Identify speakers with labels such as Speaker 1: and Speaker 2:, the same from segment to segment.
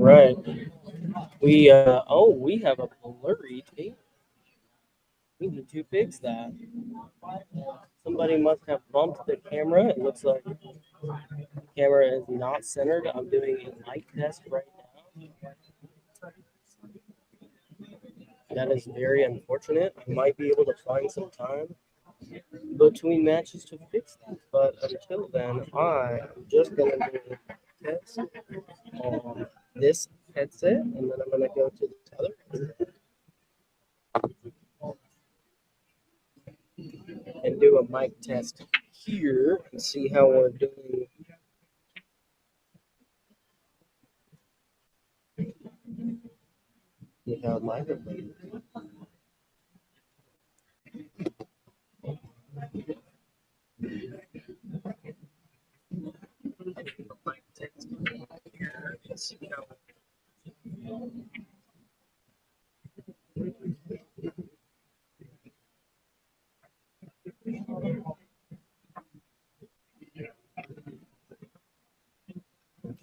Speaker 1: right. We have a blurry tape. We need to fix that. Somebody must have bumped the camera. It looks like the camera is not centered. I'm doing a mic test right now. That is very unfortunate. I might be able to find some time between matches to fix that. But until then, I am just going to do a test on this headset, and then I'm going to go to this other headset and do a mic test here and see how we're doing. Without microphone.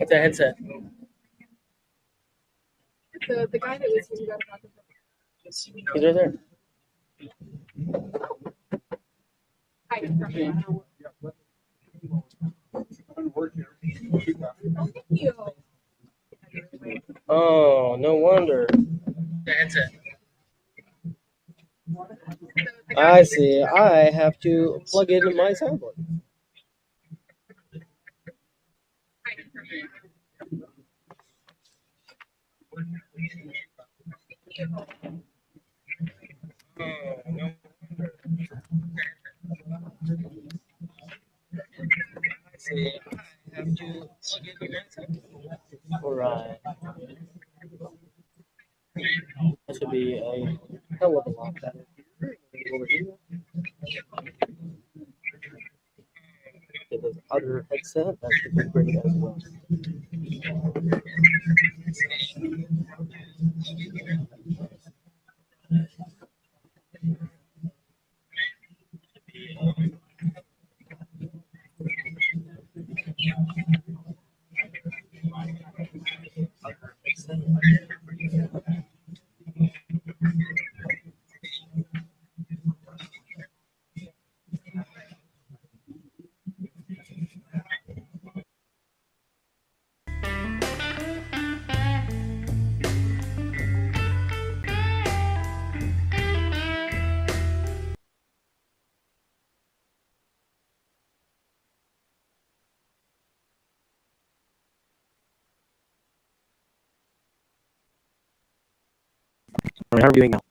Speaker 1: It's a headset.
Speaker 2: The guy that was here got about the
Speaker 1: He's right there.
Speaker 2: Hi. Thank you.
Speaker 1: Oh, no wonder. The headset. I see. I have to plug it in my soundboard. Oh, no. I see. I have to plug it in my soundboard. All right. That should be a hell of a lot better. Over here. Get this other headset. That should be great as well. All right, how are we doing now?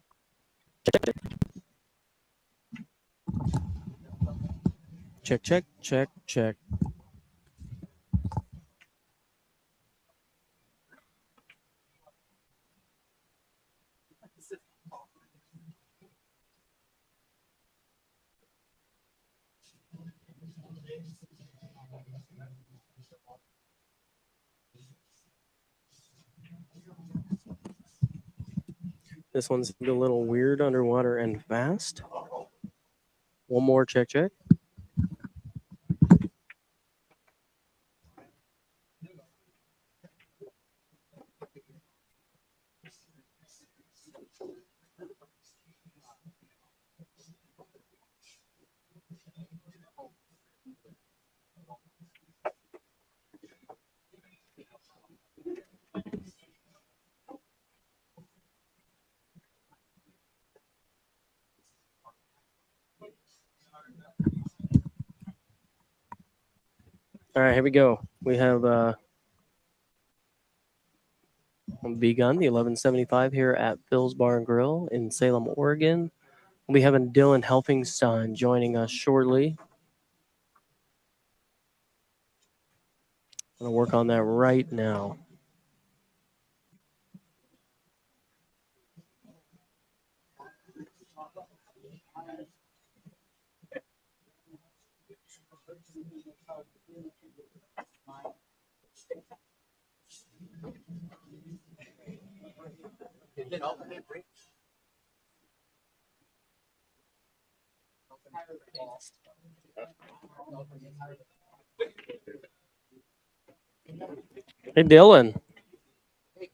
Speaker 1: Check, check, check, check. This one's a little weird underwater and fast. One more check, check. All right, here we go. We have begun the 1175 here at Bill's Bar and Grill in Salem, Oregon. We'll be having Dylan Helfingstein joining us shortly. I'm going to work on that right now. Hey, Dylan.
Speaker 3: Hey,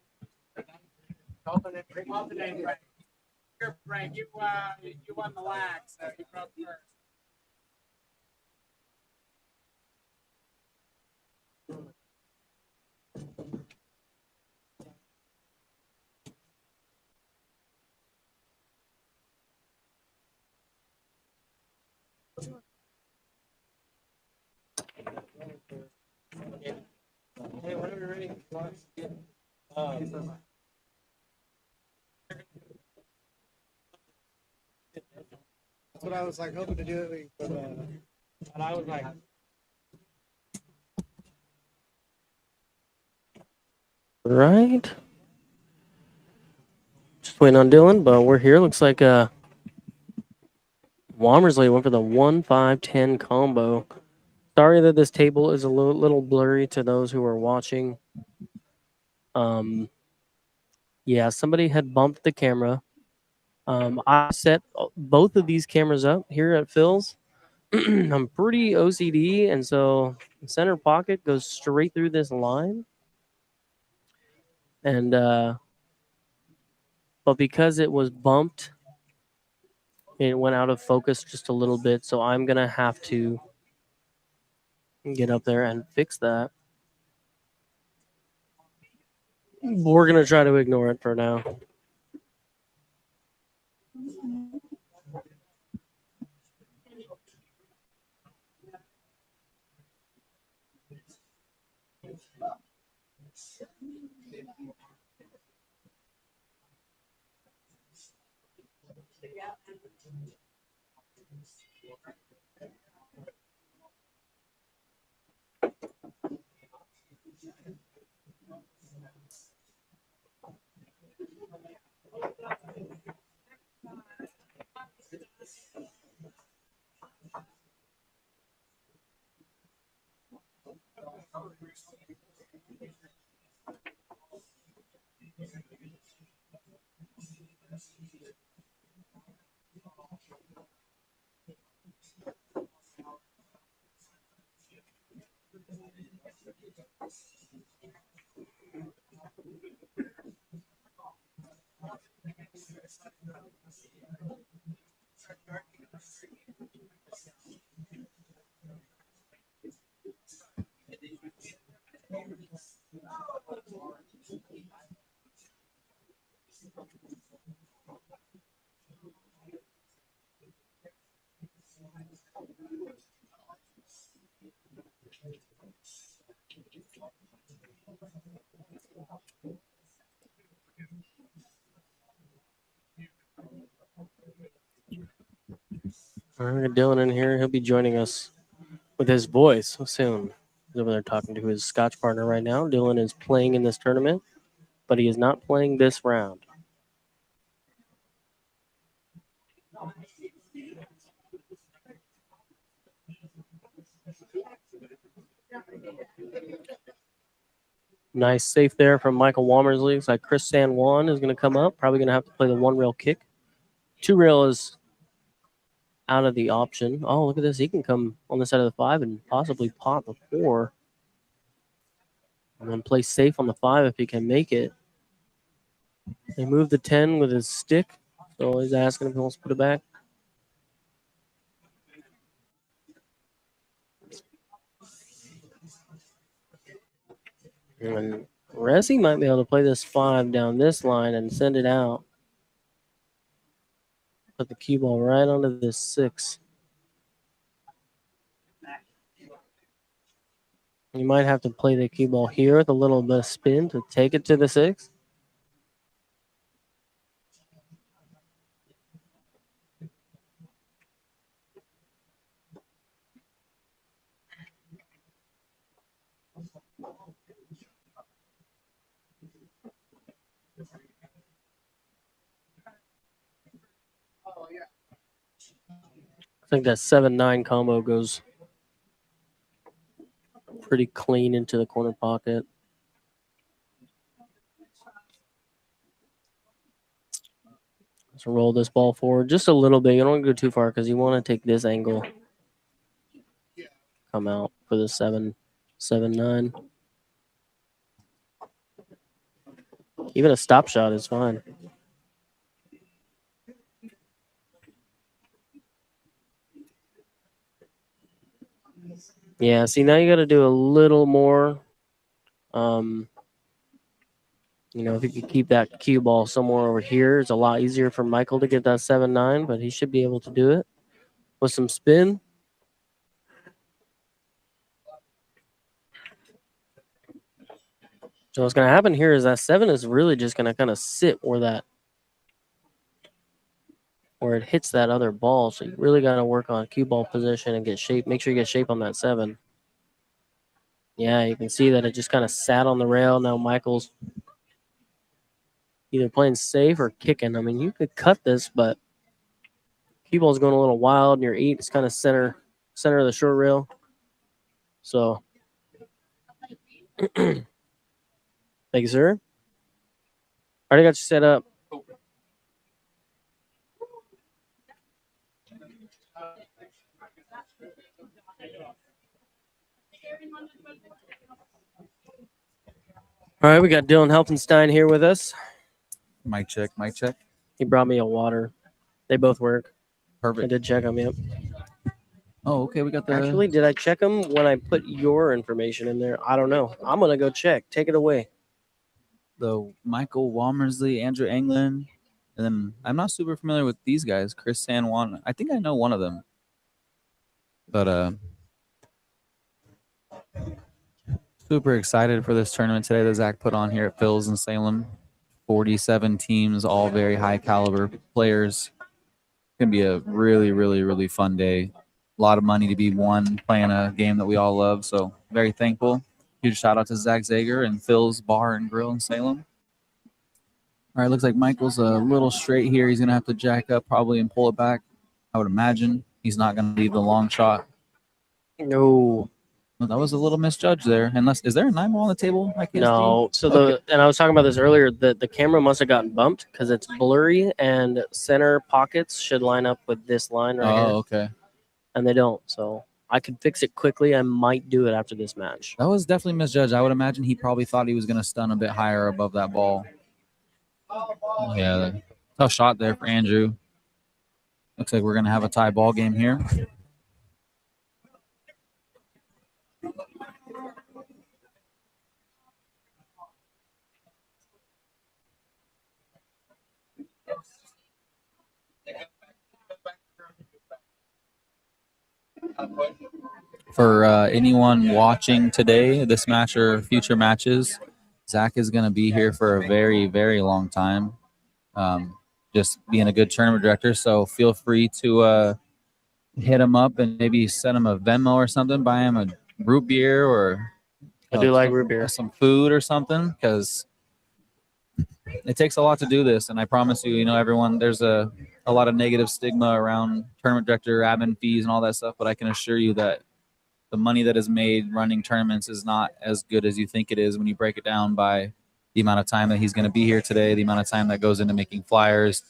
Speaker 3: Open it, Frank. Here, Frank, you won the lag, so you broke first.
Speaker 1: Hey, whenever you're ready.
Speaker 3: That's what I was like hoping to do for the. And I was like,
Speaker 1: Right. Just waiting on Dylan, but we're here. Looks like Womersley went for the 1-5-10 combo. Sorry that this table is a little blurry to those who are watching. Yeah, somebody had bumped the camera. I set both of these cameras up here at Phil's. I'm pretty OCD, and so the center pocket goes straight through this line. And but because it was bumped, it went out of focus just a little bit. So I'm gonna have to get up there and fix that. We're gonna try to ignore it for now. All right, Dylan in here. He'll be joining us with his voice soon. He's over there talking to his Scotch partner right now. Dylan is playing in this tournament, but he is not playing this round. Nice safe there from Michael Womersley. Looks like Chris San Juan is going to come up. Probably going to have to play the 1-rail kick. 2-rail is out of the option. Oh, look at this. He can come on the side of the 5 and possibly pot the 4. And then play safe on the 5 if he can make it. They move the 10 with his stick. So he's asking if he wants to put it back. And Ressie might be able to play this 5 down this line and send it out. Put the cue ball right onto this 6. You might have to play the cue ball here with a little bit of spin to take it to the 6. I think that 7-9 combo goes pretty clean into the corner pocket. Let's roll this ball forward just a little bit. You don't want to go too far because you want to take this angle. Come out for the 7-9. Even a stop shot is fine. Yeah, see, now you got to do a little more. You know, if you could keep that cue ball somewhere over here, it's a lot easier for Michael to get that 7-9, but he should be able to do it with some spin. So what's going to happen here is that 7 is really just going to kind of sit where it hits that other ball. So you really got to work on cue ball position and get shape. Make sure you get shape on that 7. Yeah, you can see that it just kind of sat on the rail. Now Michael's either playing safe or kicking. I mean, you could cut this, but cue ball's going a little wild, and your 8 is kind of center of the short rail. So, thank you, sir. Already got you set up. All right, we got Dylan Helfenstein here with us.
Speaker 4: Mic check, mic check.
Speaker 1: He brought me a water. They both work. I
Speaker 4: Perfect.
Speaker 1: did check them, yep.
Speaker 4: Oh, okay. We got the.
Speaker 1: Actually, did I check them when I put your information in there? I don't know. I'm going to go check. Take it away.
Speaker 4: The Michael Walmersley, Andrew Anglin, and then I'm not super familiar with these guys. Chris San Juan. I think I know one of them. But super excited for this tournament today that Zach put on here at Phil's in Salem. 47 teams, all very high caliber players. It's gonna be a really, really, really fun day. A lot of money to be won playing a game that we all love. So very thankful. Huge shout out to Zach Zager and Phil's Bar and Grill in Salem. All right, looks like Michael's a little straight here. He's gonna have to jack up probably and pull it back. I would imagine he's not gonna leave the long shot.
Speaker 1: No.
Speaker 4: Well, that was a little misjudged there. Unless is there a 9 ball on the table? I can't
Speaker 1: No. So and I was talking about this earlier, the camera must have gotten bumped because it's blurry and center pockets should line up with this line right here.
Speaker 4: Oh, okay.
Speaker 1: And they don't. So I could fix it quickly. I might do it after this match.
Speaker 4: That was definitely misjudged. I would imagine he probably thought he was going to stun a bit higher above that ball. Yeah, tough shot there for Andrew. Looks like we're going to have a tie ball game here. For anyone watching today, this match or future matches, Zach is going to be here for a very, very long time. Just being a good tournament director. So feel free to hit him up and maybe send him a Venmo or something. Buy him a root beer or
Speaker 1: I do like root beer.
Speaker 4: Some food or something, because it takes a lot to do this. And I promise you, you know, everyone, there's a lot of negative stigma around tournament director, admin fees and all that stuff. But I can assure you that the money that is made running tournaments is not as good as you think it is when you break it down by the amount of time that he's going to be here today, the amount of time that goes into making flyers,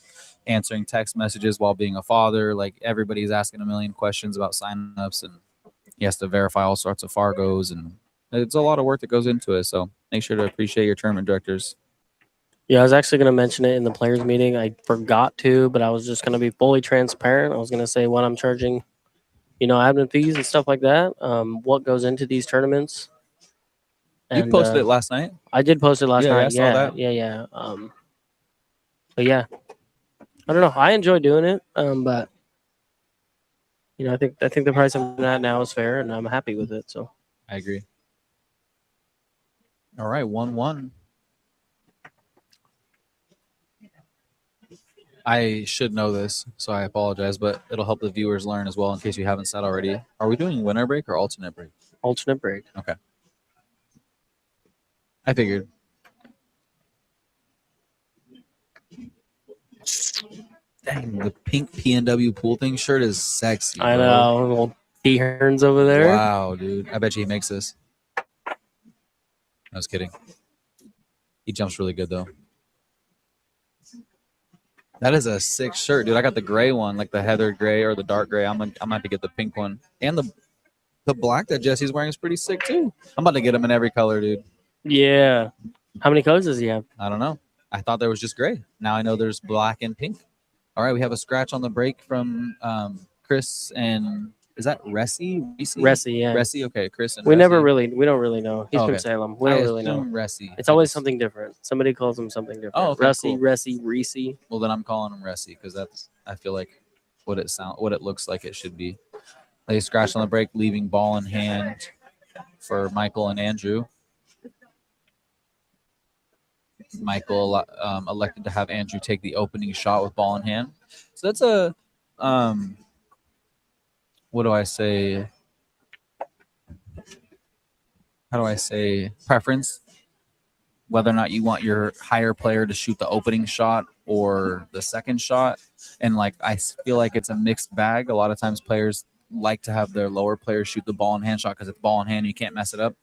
Speaker 4: answering text messages while being a father. Like, everybody's asking a million questions about signups, and he has to verify all sorts of Fargos, and it's a lot of work that goes into it. So make sure to appreciate your tournament directors.
Speaker 1: Yeah, I was actually going to mention it in the players meeting. I forgot to, but I was just going to be fully transparent. I was going to say what I'm charging, you know, admin fees and stuff like that. What goes into these tournaments.
Speaker 4: You posted it last night.
Speaker 1: I did post it last night.
Speaker 4: I saw that.
Speaker 1: Yeah. But yeah, I don't know. I enjoy doing it. But you know, I think the price I'm at now is fair, and I'm happy with it. So
Speaker 4: I agree. All right, 1-1. I should know this, so I apologize, but it'll help the viewers learn as well in case you haven't said already. Are we doing winner break or alternate break?
Speaker 1: Alternate break.
Speaker 4: Okay. I figured. Dang, the pink PNW pool thing shirt is sexy.
Speaker 1: I
Speaker 4: bro.
Speaker 1: know. Little T-Herns over there.
Speaker 4: Wow, dude. I bet you he makes this. I was kidding. He jumps really good, though. That is a sick shirt, dude. I got the gray one, like the heather gray or the dark gray. I'm gonna have to get the pink one. And the black that Jesse's wearing is pretty sick, too. I'm about to get him in every color, dude.
Speaker 1: Yeah. How many colors does he have?
Speaker 4: I don't know. I thought there was just gray. Now I know there's black and pink. All right, we have a scratch on the break from Chris and is that Ressie?
Speaker 1: Ressie, yeah.
Speaker 4: Ressie, okay, Chris and
Speaker 1: We
Speaker 4: Ressie.
Speaker 1: we don't really know. He's
Speaker 4: Oh,
Speaker 1: from
Speaker 4: okay.
Speaker 1: Salem. We don't really know.
Speaker 4: Ressie.
Speaker 1: It's always something different. Somebody calls him something different.
Speaker 4: Oh, okay,
Speaker 1: Russie,
Speaker 4: cool.
Speaker 1: Ressie, Reese.
Speaker 4: Well, then I'm calling him Ressie because that's I feel like what it looks like it should be. They scratch on the break, leaving ball in hand for Michael and Andrew. Michael elected to have Andrew take the opening shot with ball in hand. So that's a what do I say? How do I say preference? Whether or not you want your higher player to shoot the opening shot or the second shot. And like I feel like it's a mixed bag. A lot of times players like to have their lower players shoot the ball in hand shot because it's ball in hand, you can't mess it up.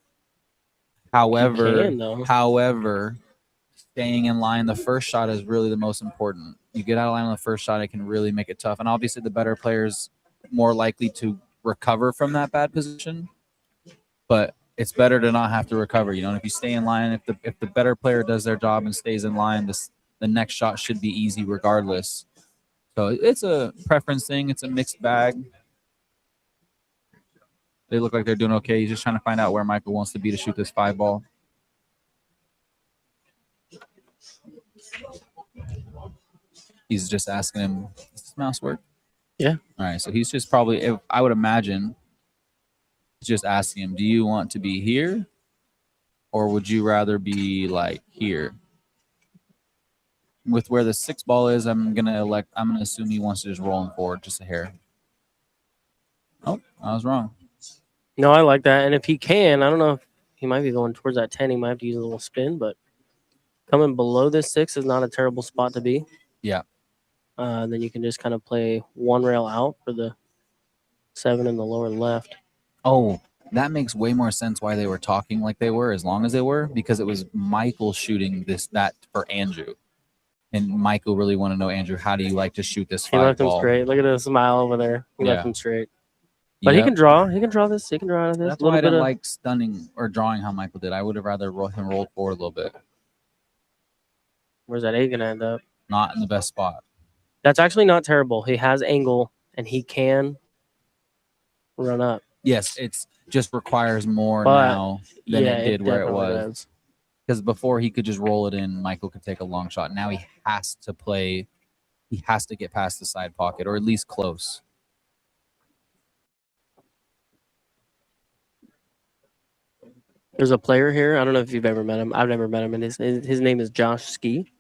Speaker 4: However, staying in line the first shot is really the most important. You get out of line on the first shot, it can really make it tough. And obviously the better players more likely to recover from that bad position. But it's better to not have to recover. You know, and if you stay in line, if the better player does their job and stays in line, the next shot should be easy regardless. So it's a preference thing. It's a mixed bag. They look like they're doing okay. He's just trying to find out where Michael wants to be to shoot this 5 ball. He's just asking him, does this mouse work?
Speaker 1: Yeah.
Speaker 4: All right. So he's just probably, I would imagine, just asking him, do you want to be here or would you rather be like here? With where the 6 ball is, I'm gonna assume he wants to just roll him forward just a hair. Oh, I was wrong.
Speaker 1: No, I like that. And if he can, I don't know if he might be going towards that 10. He might have to use a little spin, but coming below this 6 is not a terrible spot to be.
Speaker 4: Yeah.
Speaker 1: Then you can just kind of play one rail out for the 7 in the lower left.
Speaker 4: Oh, that makes way more sense why they were talking like they were, as long as they were, because it was Michael shooting that for Andrew. And Michael really want to know, Andrew, how do you like to shoot this 5
Speaker 1: He left
Speaker 4: ball?
Speaker 1: him straight. Look at the smile over there. He left
Speaker 4: Yeah.
Speaker 1: him straight. But he can draw. He can draw this. He can draw out of this.
Speaker 4: That's why I didn't like stunning or drawing how Michael did. I would have rather him roll forward a little bit.
Speaker 1: Where's that 8 going to end up?
Speaker 4: Not in the best spot.
Speaker 1: That's actually not terrible. He has angle, and he can run up.
Speaker 4: Yes, it's just requires more
Speaker 1: But,
Speaker 4: now than it did where it
Speaker 1: definitely
Speaker 4: was.
Speaker 1: does.
Speaker 4: Because before he could just roll it in, Michael could take a long shot. Now he has to play. He has to get past the side pocket, or at least close.
Speaker 1: There's a player here. I don't know if you've ever met him. I've never met him, and his name is Josh Ski.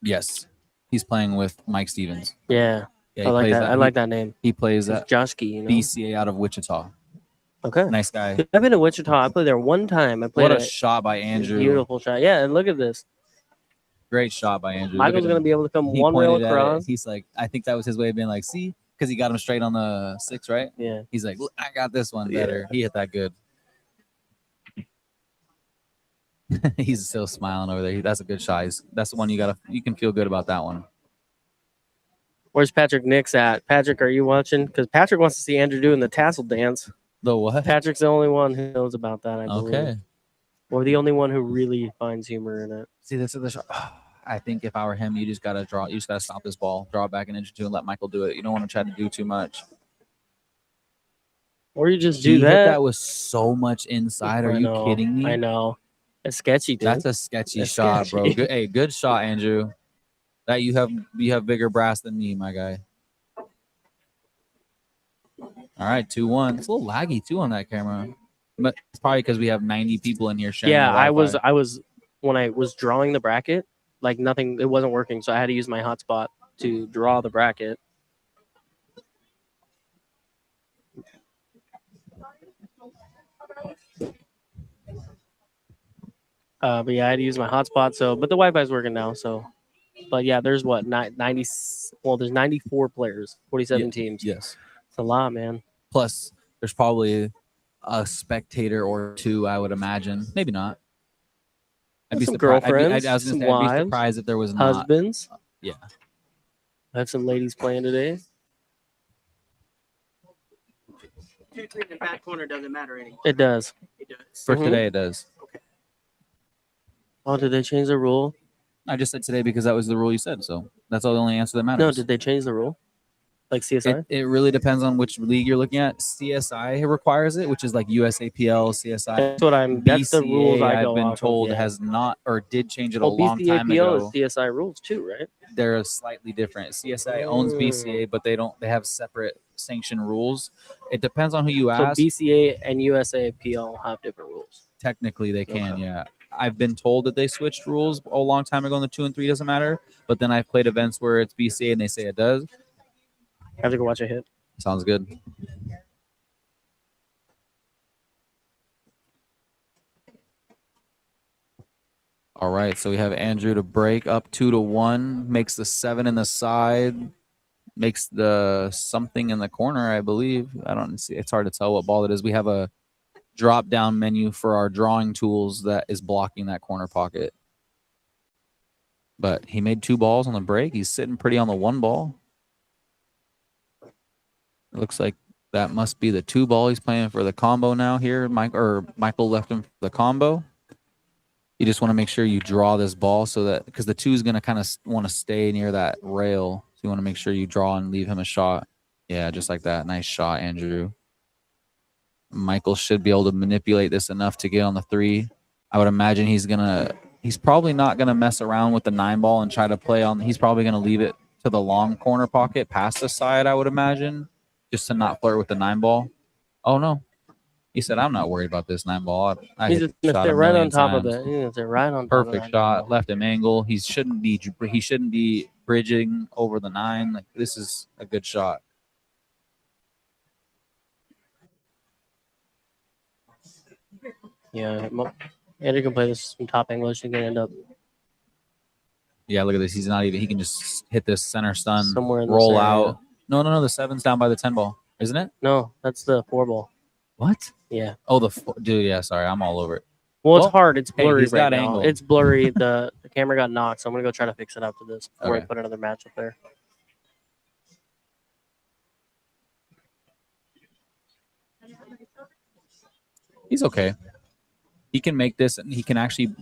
Speaker 4: Yes, he's playing with Mike Stevens.
Speaker 1: Yeah,
Speaker 4: Yeah,
Speaker 1: I like that. I like that name.
Speaker 4: He plays
Speaker 1: It's
Speaker 4: at
Speaker 1: Josh Ski. You know?
Speaker 4: BCA out of Wichita.
Speaker 1: Okay.
Speaker 4: Nice guy.
Speaker 1: I've been to Wichita. I played there one time. I played
Speaker 4: What a shot by Andrew.
Speaker 1: Beautiful shot. Yeah, and look at this.
Speaker 4: Great shot by Andrew.
Speaker 1: Michael's going to be able to come
Speaker 4: He
Speaker 1: one rail
Speaker 4: pointed at it.
Speaker 1: across.
Speaker 4: He's like, I think that was his way of being like, see, because he got him straight on the 6, right?
Speaker 1: Yeah.
Speaker 4: He's like, look, I got this one better. He hit that good. He's still smiling over there. That's a good shot. That's the one you can feel good about that one.
Speaker 1: Where's Patrick Nix at? Patrick, are you watching? Because Patrick wants to see Andrew doing the tassel dance.
Speaker 4: The what?
Speaker 1: Patrick's the only one who knows about that, I believe.
Speaker 4: Okay.
Speaker 1: Or the only one who really finds humor in it.
Speaker 4: See, this is the shot. I think if I were him, you just got to draw. You just got to stop this ball, draw it back an inch or two, and let Michael do it. You don't want to try to do too much.
Speaker 1: Or you just
Speaker 4: He
Speaker 1: do
Speaker 4: hit
Speaker 1: that.
Speaker 4: that with so much inside. Are you kidding me?
Speaker 1: I know. It's sketchy, dude.
Speaker 4: That's a sketchy
Speaker 1: That's
Speaker 4: shot,
Speaker 1: sketchy.
Speaker 4: bro. Good, good shot, Andrew. That you have bigger brass than me, my guy. All right, 2-1. It's a little laggy too on that camera, but it's probably because we have 90 people in here sharing.
Speaker 1: Yeah,
Speaker 4: the
Speaker 1: I
Speaker 4: Wi-Fi.
Speaker 1: was when I was drawing the bracket, like nothing, it wasn't working, so I had to use my hotspot to draw the bracket. But yeah, I had to use my hotspot. So, but the Wi-Fi's working now. So, but yeah, there's what 90. Well, there's 94 players, 47 teams.
Speaker 4: Yes.
Speaker 1: It's a lot, man.
Speaker 4: Plus, there's probably a spectator or two, I would imagine. Maybe not. I'd be
Speaker 1: Some
Speaker 4: surprised.
Speaker 1: girlfriends,
Speaker 4: I was
Speaker 1: some
Speaker 4: gonna say, I'd be
Speaker 1: wives,
Speaker 4: surprised if there was not.
Speaker 1: Husbands.
Speaker 4: Yeah.
Speaker 1: I have some ladies playing today.
Speaker 3: 2-3 in the back corner doesn't matter anymore.
Speaker 1: It does.
Speaker 3: It does.
Speaker 4: For
Speaker 1: Mhm.
Speaker 4: today, it does.
Speaker 1: Oh, did they change the rule?
Speaker 4: I just said today because that was the rule you said. So that's all the only answer that matters.
Speaker 1: No, did they change the rule? Like CSI?
Speaker 4: It really depends on which league you're looking at. CSI requires it, which is like USAPL, CSI.
Speaker 1: That's what I'm. That's the rules I go
Speaker 4: I've been
Speaker 1: off
Speaker 4: told
Speaker 1: of, yeah.
Speaker 4: has not or did change it a
Speaker 1: Well,
Speaker 4: long time ago.
Speaker 1: BCAPL is CSI rules too, right?
Speaker 4: They're slightly different. CSI owns BCA, but they don't. They have separate sanction rules. It depends on who you
Speaker 1: So
Speaker 4: ask.
Speaker 1: BCA and USAPL have different rules.
Speaker 4: Technically, they can.
Speaker 1: Okay.
Speaker 4: Yeah, I've been told that they switched rules a long time ago. And the 2 and 3 doesn't matter. But then I've played events where it's BCA and they say it does.
Speaker 1: I have to go watch a hit.
Speaker 4: Sounds good. All right, so we have Andrew to break up 2-1, makes the 7 in the side, makes the something in the corner, I believe. I don't see. It's hard to tell what ball it is. We have a drop down menu for our drawing tools that is blocking that corner pocket. But he made 2 balls on the break. He's sitting pretty on the 1 ball. It looks like that must be the 2 ball. He's playing for the combo now here. Michael left him for the combo. You just want to make sure you draw this ball so that because the 2 is going to kind of want to stay near that rail. So you want to make sure you draw and leave him a shot. Yeah, just like that. Nice shot, Andrew. Michael should be able to manipulate this enough to get on the 3. I would imagine he's probably not going to mess around with the 9 ball and try to play on. He's probably going to leave it to the long corner pocket past the side, I would imagine, just to not flirt with the 9 ball. Oh, no. He said, I'm not worried about this 9 ball.
Speaker 1: He's just gonna sit right on top of it. He's gonna sit right on top of
Speaker 4: Perfect
Speaker 1: that
Speaker 4: shot,
Speaker 1: ball.
Speaker 4: left him angle. He shouldn't be bridging over the 9. Like this is a good shot.
Speaker 1: Yeah, Andrew can play this in top English. He can end up
Speaker 4: Yeah, look at this. He's not even. He can just hit this center stun,
Speaker 1: somewhere in
Speaker 4: roll
Speaker 1: this area.
Speaker 4: out. No. The 7's down by the 10 ball, isn't it?
Speaker 1: No, that's the 4 ball.
Speaker 4: What?
Speaker 1: Yeah.
Speaker 4: Oh, dude. Yeah, sorry, I'm all over it.
Speaker 1: Well, it's
Speaker 4: Well,
Speaker 1: hard. It's
Speaker 4: hey,
Speaker 1: blurry
Speaker 4: he's
Speaker 1: right
Speaker 4: got
Speaker 1: now.
Speaker 4: angle.
Speaker 1: It's blurry. The camera got knocked, so I'm gonna go try to fix it after this before I
Speaker 4: Okay.
Speaker 1: put another match up there.
Speaker 4: He's okay. He can make this, and he can actually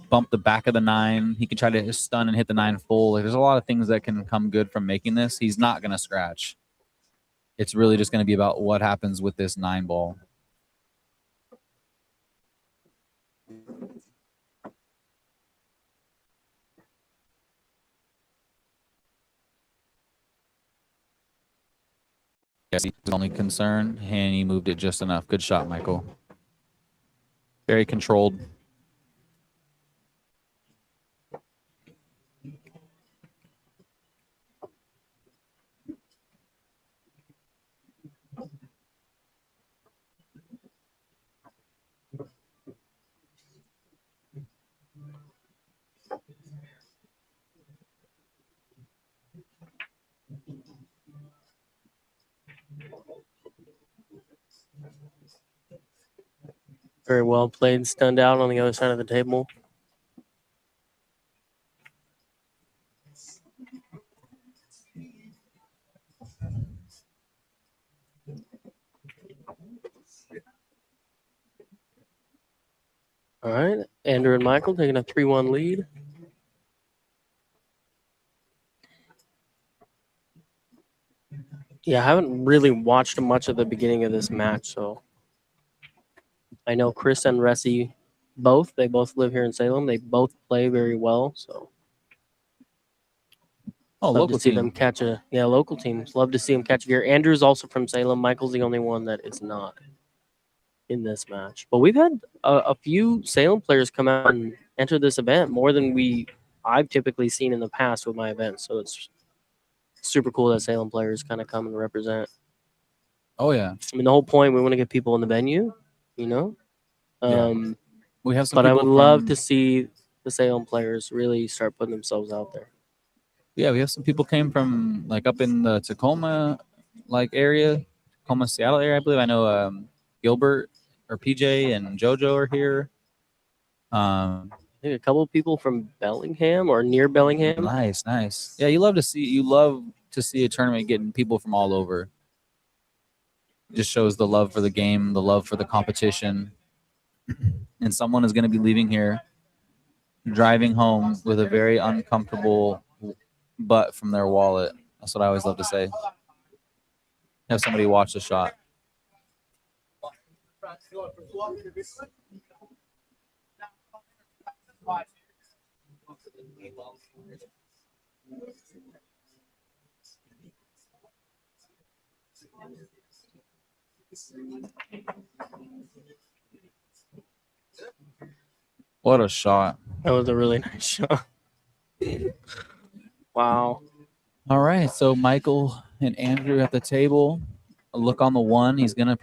Speaker 4: bump the back of the 9. He can try to stun and hit the 9 full. Like, there's a lot of things that can come good from making this. He's not going to scratch. It's really just going to be about what happens with this 9 ball. Yes, he's the only concern, and he moved it just enough. Good shot, Michael. Very controlled.
Speaker 1: Very well played, stunned out on the other side of the table. All right, Andrew and Michael taking a 3-1 lead. Yeah, I haven't really watched much of the beginning of this match, so I know Chris and Ressie both. They both live here in Salem. They both play very well, so
Speaker 4: Oh,
Speaker 1: love
Speaker 4: local
Speaker 1: to see
Speaker 4: team.
Speaker 1: them catch a local teams. Love to see them catch a gear. Andrew's also from Salem. Michael's the only one that is not in this match. But we've had a few Salem players come out and enter this event more than I've typically seen in the past with my events. So it's super cool that Salem players kind of come and represent.
Speaker 4: Oh, yeah.
Speaker 1: I mean, the whole point, we want to get people in the venue, you know?
Speaker 4: Yeah. We have some
Speaker 1: But I would
Speaker 4: people
Speaker 1: love
Speaker 4: from-
Speaker 1: to see the Salem players really start putting themselves out there.
Speaker 4: Yeah, we have some people came from like up in the Tacoma area, Tacoma, Seattle area, I believe. I know Gilbert or PJ and JoJo are here.
Speaker 1: I think a couple of people from Bellingham or near Bellingham.
Speaker 4: Nice. Yeah, you love to see a tournament getting people from all over. Just shows the love for the game, the love for the competition. And someone is going to be leaving here driving home with a very uncomfortable butt from their wallet. That's what I always love to say. Have somebody watch the shot. What a shot.
Speaker 1: That was a really nice shot. Wow.
Speaker 4: All right, so Michael and Andrew at the table. A look on the one. He's gonna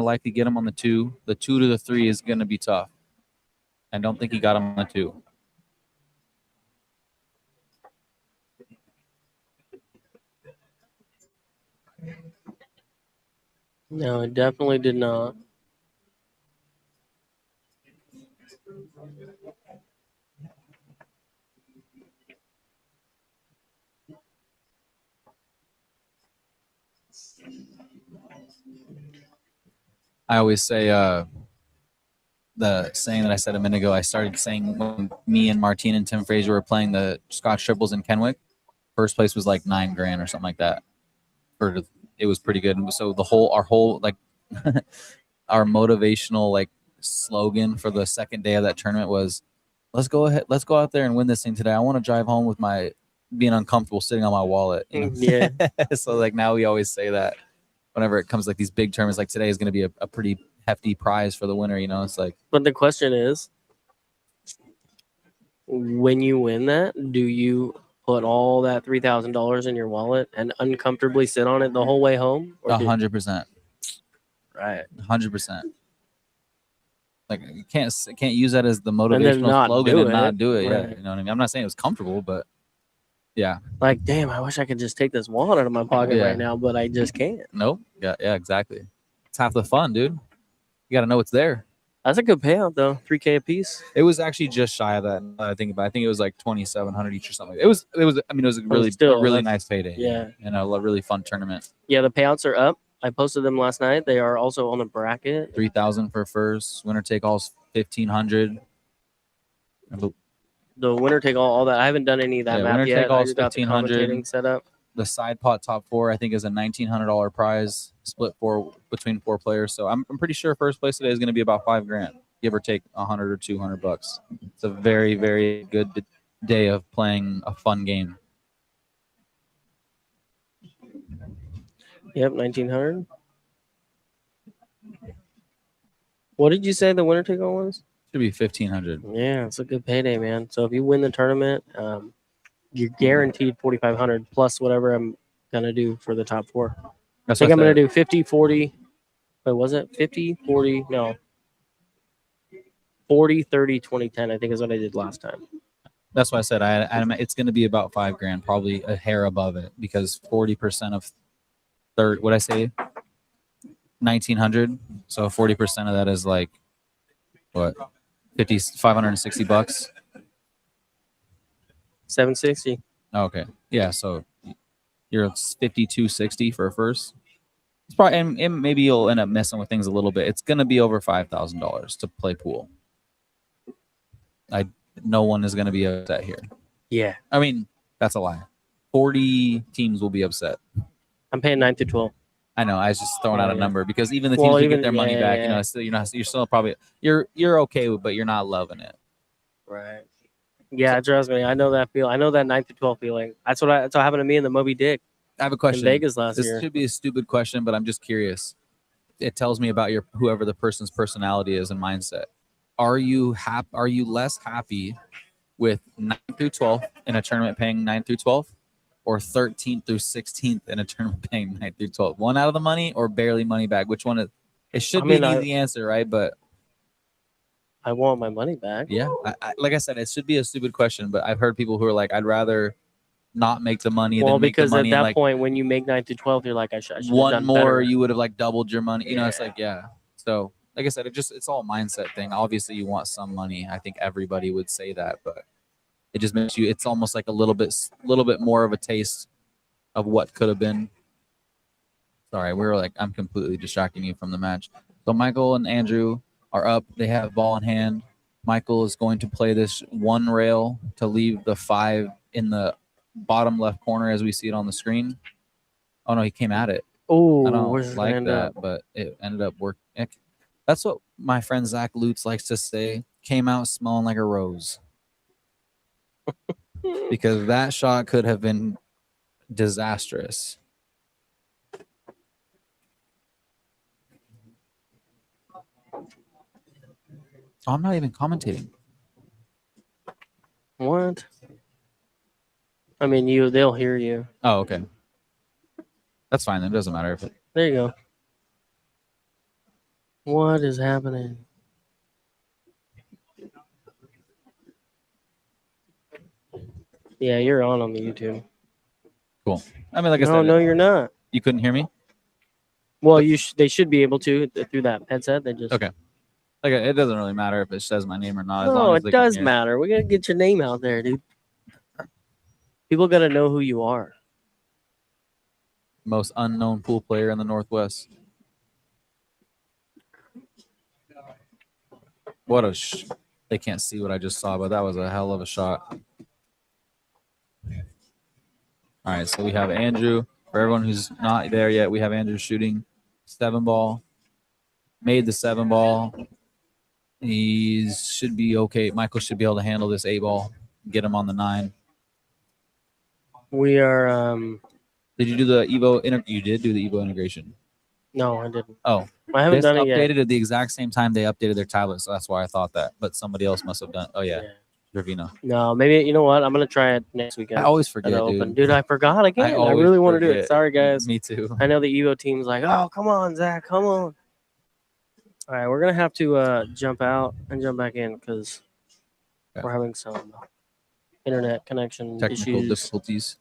Speaker 4: likely get him on the two. The 2 to the 3 is gonna be tough. I don't think he got him on the 2.
Speaker 1: No, it definitely did not.
Speaker 4: I always say the saying that I said a minute ago. I started saying when me and Martine and Tim Fraser were playing the Scotch triples in Kenwick. First place was like $9,000 or something like that. It was pretty good. And so our whole like our motivational like slogan for the second day of that tournament was, let's go out there and win this thing today. I want to drive home with my being uncomfortable sitting on my wallet. You know?
Speaker 1: Yeah.
Speaker 4: So like now we always say that whenever it comes like these big tournaments, like today is going to be a pretty hefty prize for the winner. You know, it's like.
Speaker 1: But the question is, when you win that, do you put all that $3,000 in your wallet and uncomfortably sit on it the whole way home?
Speaker 4: 100%.
Speaker 1: Right.
Speaker 4: 100%. Like you can't use that as the
Speaker 1: then
Speaker 4: motivational
Speaker 1: not
Speaker 4: slogan
Speaker 1: do
Speaker 4: and not
Speaker 1: it.
Speaker 4: do it. Yeah,
Speaker 1: Right.
Speaker 4: you know what I mean. I'm not saying it was comfortable, but yeah.
Speaker 1: Like, damn, I wish I could just take this wallet out of my pocket
Speaker 4: Yeah.
Speaker 1: right now, but I just can't.
Speaker 4: Nope. Yeah, exactly. It's half the fun, dude. You got to know it's there.
Speaker 1: That's a good payout though, $3,000 a piece.
Speaker 4: It was actually just shy of that. I think it was like 2,700 each or something. It was. I mean, it was a really nice payday.
Speaker 1: Yeah.
Speaker 4: And a really fun tournament.
Speaker 1: Yeah, the payouts are up. I posted them last night. They are also on the bracket.
Speaker 4: 3,000 for first. Winner take all's 1,500.
Speaker 1: The winner take all that. I haven't done any of that
Speaker 4: winner
Speaker 1: math
Speaker 4: take
Speaker 1: yet. I
Speaker 4: all's
Speaker 1: just got the
Speaker 4: 1,500.
Speaker 1: commentating set up.
Speaker 4: The side pot top 4, I think, is a $1,900 prize split between 4 players. So I'm pretty sure first place today is going to be about $5,000, give or take 100 or 200 bucks. It's a very, very good day of playing a fun game.
Speaker 1: Yep, 1,900. What did you say the winner take all was?
Speaker 4: Should be 1,500.
Speaker 1: Yeah, it's a good payday, man. So if you win the tournament, you're guaranteed 4,500 plus whatever I'm gonna do for the top 4. I think I'm gonna do 50, 40. Wait, was it 50, 40? No, 40, 30, 20, 10. I think is what I did last time.
Speaker 4: That's why I said it's going to be about $5,000, probably a hair above it, because 40% of third. What I say, 1,900. So 40% of that is like what, 560 bucks.
Speaker 1: 760.
Speaker 4: Okay, yeah. So you're 5,260 for a first. It's probably, and maybe you'll end up messing with things a little bit. It's going to be over $5,000 to play pool. No one is going to be upset here.
Speaker 1: Yeah.
Speaker 4: I mean, that's a lie. 40 teams will be upset.
Speaker 1: I'm paying 9 to 12.
Speaker 4: I know. I was just throwing out a number because even the teams who get their money back, you know, you're still probably you're okay with, but you're not loving it.
Speaker 1: Right. Yeah, trust me. I know that feel. I know that 9 to 12 feeling. That's what happened to me in the Moby Dick
Speaker 4: I have a
Speaker 1: in
Speaker 4: question.
Speaker 1: Vegas last
Speaker 4: This
Speaker 1: year.
Speaker 4: should be a stupid question, but I'm just curious. It tells me about whoever the person's personality is and mindset. Are you less happy with 9 through 12 in a tournament paying 9 through 12, or 13th through 16th in a tournament paying 9 through 12? One out of the money or barely money back? Which one is? It should be an easy answer, right? But
Speaker 1: I want my money back.
Speaker 4: yeah, like I said, it should be a stupid question, but I've heard people who are like, I'd rather not make the money than make the money.
Speaker 1: Because at that
Speaker 4: like,
Speaker 1: point, when you make 9 to 12, you're like, I should
Speaker 4: one
Speaker 1: have done
Speaker 4: more,
Speaker 1: better.
Speaker 4: you would have like doubled your money. You know, it's like, yeah. So like I said, it's all a mindset thing. Obviously, you want some money. I think everybody would say that, but it just makes you. It's almost like a little bit more of a taste of what could have been. Sorry, I'm completely distracting you from the match. So Michael and Andrew are up. They have ball in hand. Michael is going to play this one rail to leave the 5 in the bottom left corner as we see it on the screen. Oh no, he came at it.
Speaker 1: Oh,
Speaker 4: I don't
Speaker 1: where's this
Speaker 4: like
Speaker 1: gonna end
Speaker 4: that,
Speaker 1: up?
Speaker 4: but it ended up working. That's what my friend Zach Lutz likes to say. Came out smelling like a rose. Because that shot could have been disastrous. Oh, I'm not even commentating.
Speaker 1: What? I mean, they'll hear you.
Speaker 4: Oh, okay. That's fine. It doesn't matter if it.
Speaker 1: There you go. What is happening? Yeah, you're on the YouTube.
Speaker 4: Cool. I mean, like I
Speaker 1: No,
Speaker 4: said,
Speaker 1: no, you're not.
Speaker 4: you couldn't hear me?
Speaker 1: Well, they should be able to through that headset. They just
Speaker 4: Okay. Like, it doesn't really matter if it says my name or not. As
Speaker 1: No,
Speaker 4: long as
Speaker 1: it
Speaker 4: they can
Speaker 1: does
Speaker 4: hear.
Speaker 1: matter. We gotta get your name out there, dude. People gotta know who you are.
Speaker 4: Most unknown pool player in the Northwest. What a they can't see what I just saw, but that was a hell of a shot. All right, so we have Andrew. For everyone who's not there yet, we have Andrew shooting 7 ball. Made the 7 ball. He should be okay. Michael should be able to handle this 8 ball. Get him on the 9.
Speaker 1: We are
Speaker 4: Did you do the Evo? You did do the Evo integration.
Speaker 1: no, I didn't.
Speaker 4: Oh,
Speaker 1: I haven't
Speaker 4: this
Speaker 1: done it yet.
Speaker 4: updated at the exact same time they updated their tablet, so that's why I thought that. But somebody else must have done. Oh yeah, Ravina.
Speaker 1: No, maybe you know what? I'm gonna try it next weekend.
Speaker 4: I always
Speaker 1: at
Speaker 4: forget,
Speaker 1: the Open.
Speaker 4: dude.
Speaker 1: Dude, I forgot again. I
Speaker 4: always
Speaker 1: really want to do it.
Speaker 4: forget.
Speaker 1: Sorry, guys.
Speaker 4: Me too.
Speaker 1: I know the Evo team's like, oh, come on, Zach, come on. All right, we're gonna have to jump out and jump back in because we're having some internet connection
Speaker 4: Technical
Speaker 1: issues.
Speaker 4: difficulties.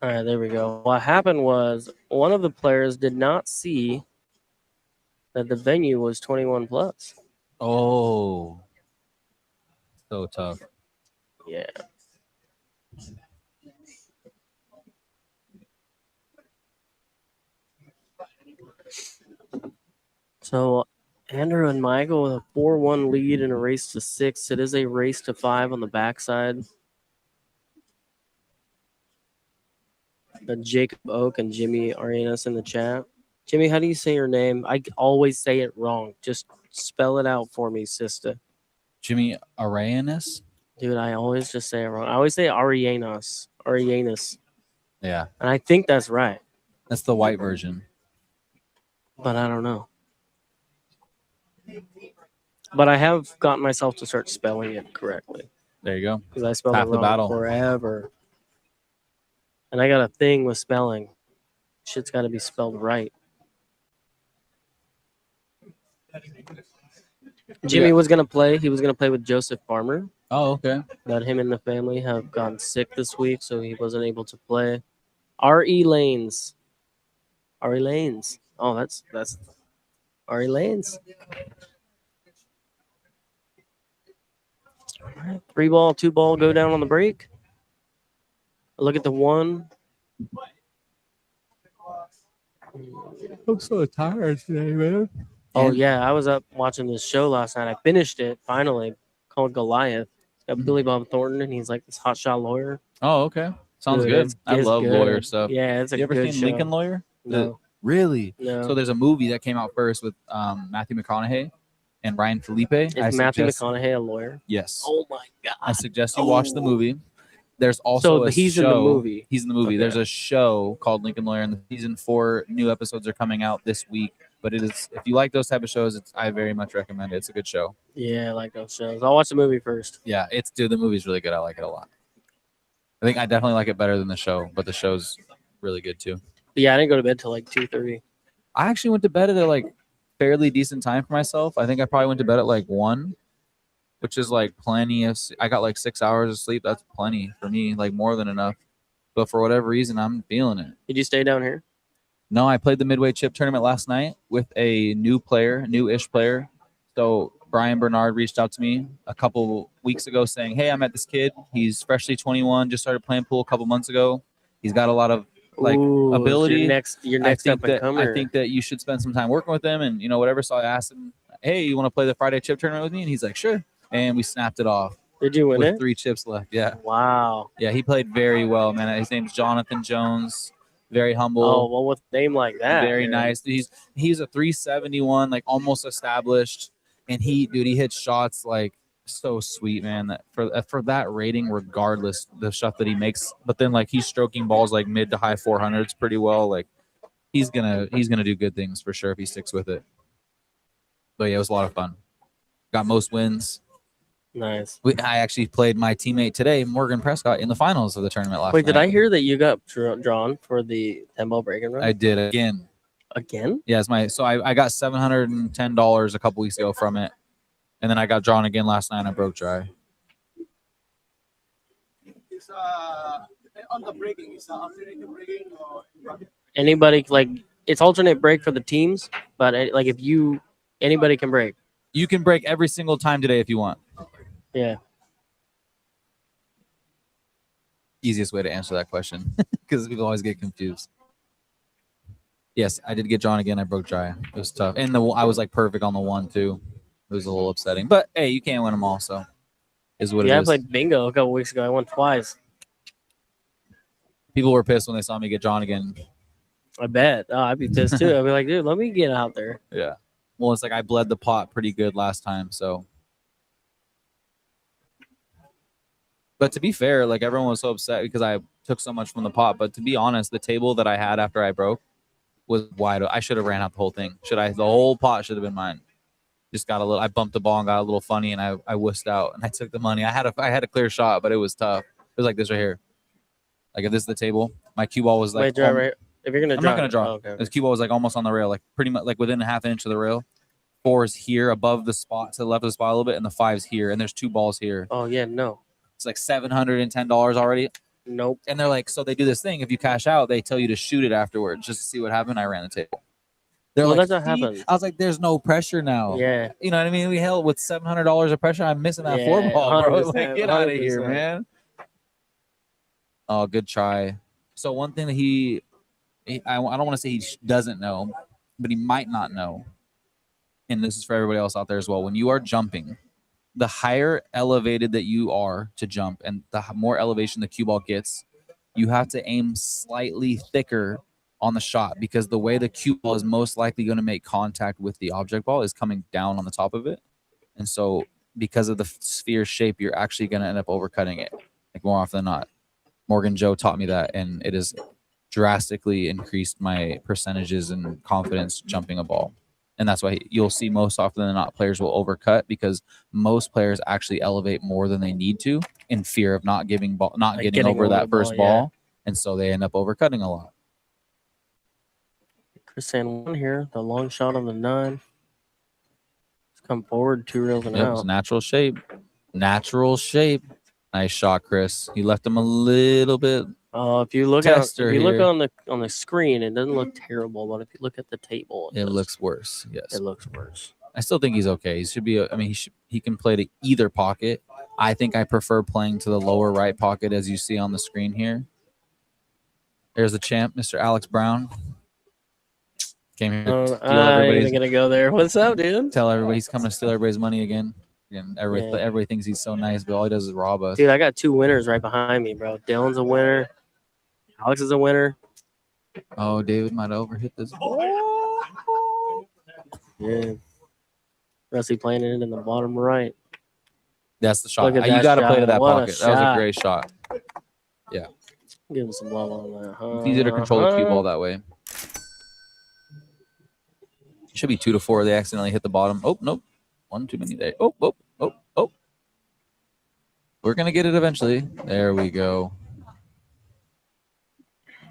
Speaker 1: All right, there we go. What happened was one of the players did not see that the venue was 21 plus.
Speaker 4: Oh, so tough.
Speaker 1: Yeah. So Andrew and Michael with a 4-1 lead in a race to 6. It is a race to 5 on the backside. Jacob Oak and Jimmy Arenas in the chat. Jimmy, how do you say your name? I always say it wrong. Just spell it out for me, sister.
Speaker 4: Jimmy Arenas?
Speaker 1: Dude, I always just say it wrong. I always say Arenas. Arenas.
Speaker 4: Yeah.
Speaker 1: And I think that's right.
Speaker 4: That's the white version.
Speaker 1: But I don't know. But I have gotten myself to start spelling it correctly.
Speaker 4: There you go.
Speaker 1: Because I spelled
Speaker 4: Half
Speaker 1: it
Speaker 4: the
Speaker 1: wrong
Speaker 4: battle.
Speaker 1: forever. And I got a thing with spelling. Shit's got to be spelled right. Jimmy was gonna play. He was gonna play with Joseph Farmer,
Speaker 4: Oh, okay.
Speaker 1: but him and the family have gone sick this week, so he wasn't able to play. R.E. Lanes. R.E. Lanes. Oh, that's R.E. Lanes. All right, 3 ball, 2 ball, go down on the break. Look at the 1.
Speaker 4: I'm so tired today, man.
Speaker 1: Oh
Speaker 4: And-
Speaker 1: yeah, I was up watching this show last night. I finished it finally. Called Goliath. It's got Billy Bob Thornton, and he's like this hotshot lawyer.
Speaker 4: Oh, okay. Sounds
Speaker 1: Dude,
Speaker 4: good. I
Speaker 1: it's
Speaker 4: love
Speaker 1: good.
Speaker 4: lawyer stuff.
Speaker 1: Yeah, it's a
Speaker 4: You ever
Speaker 1: good
Speaker 4: seen
Speaker 1: show.
Speaker 4: Lincoln Lawyer?
Speaker 1: No,
Speaker 4: Really?
Speaker 1: no.
Speaker 4: So there's a movie that came out first with Matthew McConaughey and Ryan Felipe.
Speaker 1: Is Matthew McConaughey a lawyer?
Speaker 4: Yes.
Speaker 1: Oh my
Speaker 4: I
Speaker 1: god!
Speaker 4: suggest you watch the movie. There's also a
Speaker 1: he's
Speaker 4: show.
Speaker 1: in the movie.
Speaker 4: He's in the movie.
Speaker 1: Okay.
Speaker 4: There's a show called Lincoln Lawyer, and the season 4 new episodes are coming out this week. But it is, if you like those type of shows, I very much recommend it. It's a good show.
Speaker 1: Yeah, I like those shows. I'll watch the movie first.
Speaker 4: Yeah, the movie's really good. I like it a lot. I think I definitely like it better than the show, but the show's really good too.
Speaker 1: But yeah, I didn't go to bed till like 2:30.
Speaker 4: I actually went to bed at a like fairly decent time for myself. I think I probably went to bed at like 1, which is like plenty of. I got like 6 hours of sleep. That's plenty for me, like more than enough. But for whatever reason, I'm feeling it.
Speaker 1: Did you stay down here?
Speaker 4: No, I played the Midway Chip tournament last night with a new-ish player. So Brian Bernard reached out to me a couple weeks ago saying, "Hey, I met this kid. He's freshly 21, just started playing pool a couple months ago. He's got a lot of like
Speaker 1: Ooh,
Speaker 4: ability.
Speaker 1: Your next up and comer.
Speaker 4: I think that you should spend some time working with him, and whatever." So I asked him, "Hey, you want to play the Friday Chip tournament with me?" And he's like, "Sure." And we snapped it off
Speaker 1: Did you win
Speaker 4: with
Speaker 1: it?
Speaker 4: 3 chips left. Yeah,
Speaker 1: Wow.
Speaker 4: yeah, he played very well, man. His name's Jonathan Jones. Very humble.
Speaker 1: Oh, well, with a name like that.
Speaker 4: Very
Speaker 1: man.
Speaker 4: nice. He's a 371, like almost established, and he hits shots like so sweet, man. That for that rating, regardless the stuff that he makes, but then like he's stroking balls like mid to high 400s pretty well. Like he's gonna do good things for sure if he sticks with it. But yeah, it was a lot of fun. Got most wins.
Speaker 1: Nice.
Speaker 4: I actually played my teammate today, Morgan Prescott, in the finals of the tournament last
Speaker 1: Wait,
Speaker 4: night.
Speaker 1: did I hear that you got drawn for the 10-ball break-in run?
Speaker 4: I did again.
Speaker 1: Again?
Speaker 4: Yeah, I got $710 a couple weeks ago from it, and then I got drawn again last night and I broke dry.
Speaker 3: It's on the breaking. It's alternating breaking or
Speaker 1: Anybody, like, it's alternate break for the teams, but like if anybody can break.
Speaker 4: You can break every single time today if you want.
Speaker 1: Yeah.
Speaker 4: Easiest way to answer that question because people always get confused. Yes, I did get drawn again. I broke dry. It was tough, and I was like perfect on the 1 too. It was a little upsetting, but hey, you can't win them all, so is what it
Speaker 1: Yeah, I
Speaker 4: is.
Speaker 1: played bingo a couple weeks ago. I won twice.
Speaker 4: People were pissed when they saw me get drawn again.
Speaker 1: I bet. Oh, I'd be pissed too. I'd be like, dude, let me get out there.
Speaker 4: Yeah. Well, it's like I bled the pot pretty good last time, so. But to be fair, like everyone was so upset because I took so much from the pot. But to be honest, the table that I had after I broke was wide. I should have ran out the whole thing. The whole pot should have been mine. Just got I bumped the ball and got a little funny, and I wussed out and I took the money. I had a clear shot, but it was tough. It was like this right here. Like if this is the table, my cue ball was like.
Speaker 1: Wait, draw right. If you're gonna
Speaker 4: I'm
Speaker 1: draw,
Speaker 4: not gonna draw.
Speaker 1: Oh, okay.
Speaker 4: This cue ball was like almost on the rail, like pretty much like within a half inch of the rail. 4 is here above the spot to the left of the spot a little bit, and the 5's here, and there's 2 balls here.
Speaker 1: Oh yeah, no.
Speaker 4: It's like $710 already.
Speaker 1: Nope.
Speaker 4: And they're like, so they do this thing. If you cash out, they tell you to shoot it afterwards just to see what happened. I ran the table. They're
Speaker 1: Well,
Speaker 4: like,
Speaker 1: that's what
Speaker 4: "See?"
Speaker 1: happens.
Speaker 4: I was like, there's no pressure now.
Speaker 1: Yeah.
Speaker 4: You know what I mean? We held with $700 of pressure. I'm missing that
Speaker 1: Yeah,
Speaker 4: 4 ball, bro. Like,
Speaker 1: 100%,
Speaker 4: get out of here,
Speaker 1: 100%.
Speaker 4: man. Oh, good try. So one thing that I don't want to say he doesn't know, but he might not know. And this is for everybody else out there as well. When you are jumping, the higher elevated that you are to jump and the more elevation the cue ball gets, you have to aim slightly thicker on the shot because the way the cue ball is most likely going to make contact with the object ball is coming down on the top of it. And so because of the sphere shape, you're actually going to end up overcutting it, like more often than not. Morgan Joe taught me that, and it has drastically increased my percentages and confidence jumping a ball. And that's why you'll see most often than not players will overcut because most players actually elevate more than they need to in fear of not getting over that first ball. And so they end up overcutting a lot.
Speaker 1: Chris San 1 here, the long shot on the 9. It's Come forward, 2 reels and
Speaker 4: Yep, it's
Speaker 1: out.
Speaker 4: natural shape. Natural shape. Nice shot, Chris. You left him a little bit.
Speaker 1: If you look at
Speaker 4: Tester
Speaker 1: if you look
Speaker 4: here.
Speaker 1: on the screen, it doesn't look terrible, but if you look at the table,
Speaker 4: It looks worse. Yes.
Speaker 1: it looks worse.
Speaker 4: I still think he's okay. He should be. I mean, he can play to either pocket. I think I prefer playing to the lower right pocket, as you see on the screen here. There's the champ, Mr. Alex Brown. Came here to steal
Speaker 1: I'm
Speaker 4: everybody's.
Speaker 1: gonna go there. What's up, dude?
Speaker 4: Tell everybody he's coming to steal everybody's money again. And
Speaker 1: Yeah.
Speaker 4: everybody thinks he's so nice, but all he does is rob us.
Speaker 1: Dude, I got 2 winners right behind me, bro. Dylan's a winner. Alex is a winner.
Speaker 4: Oh, David might have overhit this.
Speaker 1: Yeah. Rusty playing it in the bottom right.
Speaker 4: That's the shot.
Speaker 1: Look at
Speaker 4: You
Speaker 1: that
Speaker 4: got to play to
Speaker 1: shot.
Speaker 4: that
Speaker 1: What a
Speaker 4: pocket. That was a
Speaker 1: shot.
Speaker 4: great shot.
Speaker 1: Give him some love on that.
Speaker 4: It's easier to control the cue ball that way. Should be 2 to 4. They accidentally hit the bottom. Oh, nope. 1 too many there. Oh. We're going to get it eventually. There we go.